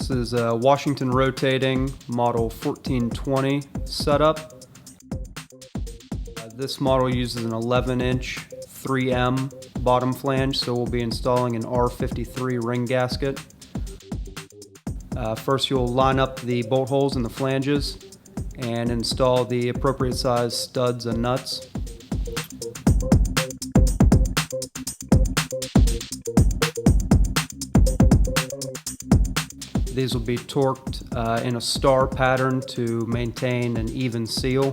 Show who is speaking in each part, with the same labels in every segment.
Speaker 1: This is a Washington Rotating Model 1420 setup. This model uses an 11-inch 3M bottom flange, so we'll be installing an R53 ring gasket. First you'll line up the bolt holes in the flanges and install the appropriate size studs and nuts. These will be torqued in a star pattern to maintain an even seal.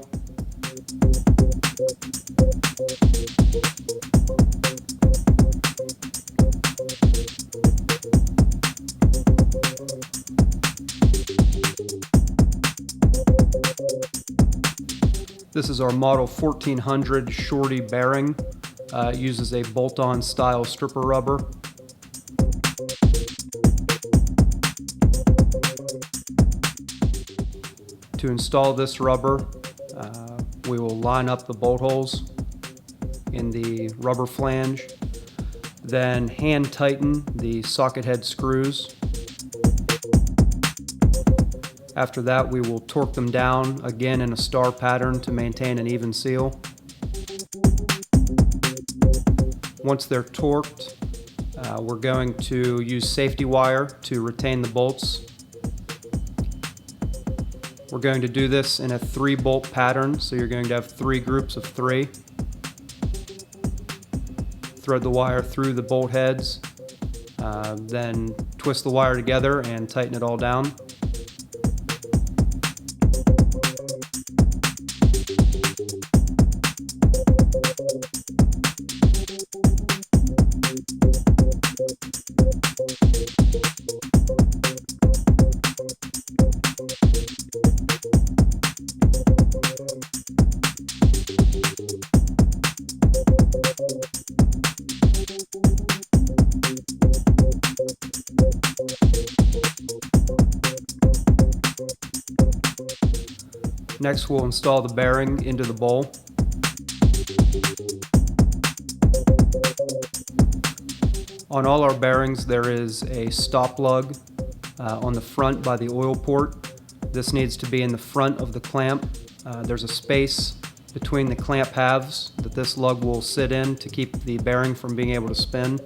Speaker 1: This is our Model 1400 Shorty bearing. It uses a bolt-on style stripper rubber. To install this rubber, we will line up the bolt holes in the rubber flange, then hand tighten the socket head screws. After that, we will torque them down again in a star pattern to maintain an even seal. Once they're torqued, we're going to use safety wire to retain the bolts. We're going to do this in a 3-bolt pattern, so you're going to have 3 groups of 3. Thread the wire through the bolt heads, then twist the wire together and tighten it all down. Next, we'll install the bearing into the bowl. On all our bearings, there is a stop lug on the front by the oil port. This needs to be in the front of the clamp. There's a space between the clamp halves that this lug will sit in to keep the bearing from being able to spin.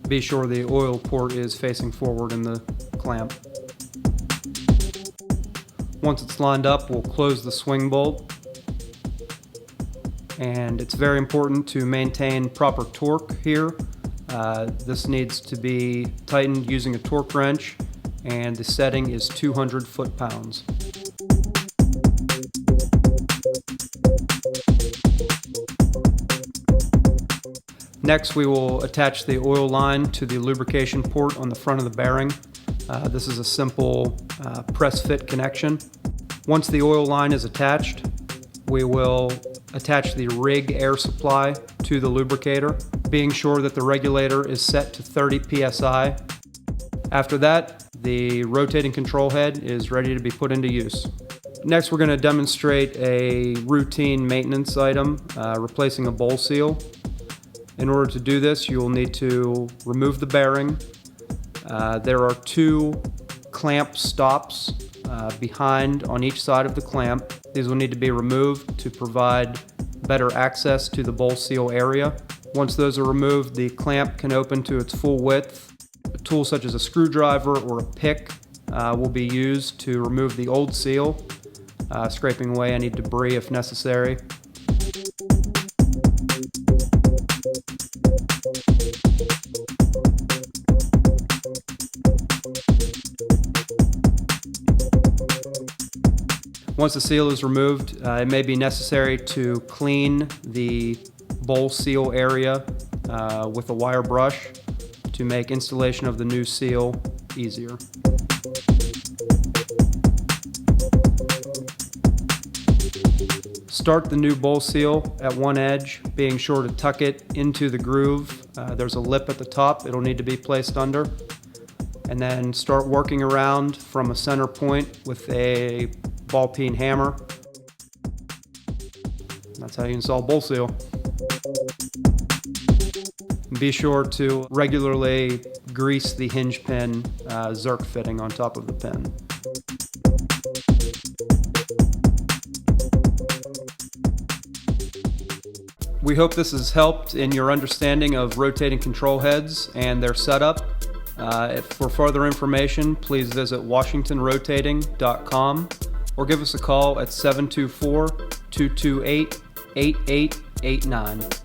Speaker 1: Be sure the oil port is facing forward in the clamp. Once it's lined up, we'll close the swing bolt. And it's very important to maintain proper torque here. This needs to be tightened using a torque wrench, and the setting is 200 foot-pounds. Next, we will attach the oil line to the lubrication port on the front of the bearing. This is a simple press fit connection. Once the oil line is attached, we will attach the rig air supply to the lubricator, being sure that the regulator is set to 30 psi. After that, the rotating control head is ready to be put into use. Next, we're going to demonstrate a routine maintenance item, replacing a bowl seal. In order to do this, you will need to remove the bearing. There are 2 clamp stops behind on each side of the clamp. These will need to be removed to provide better access to the bowl seal area. Once those are removed, the clamp can open to its full width. A tool such as a screwdriver or a pick will be used to remove the old seal, scraping away any debris if necessary. Once the seal is removed, it may be necessary to clean the bowl seal area with a wire brush to make installation of the new seal easier. Start the new bowl seal at one edge, being sure to tuck it into the groove. There's a lip at the top it'll need to be placed under. And then start working around from a center point with a ball-peen hammer. That's how you install bowl seal. Be sure to regularly grease the hinge pin Zerk fitting on top of the pin. We hope this has helped in your understanding of rotating control heads and their setup. For further information, please visit washingtonrotating.com or give us a call at 724-228-8889.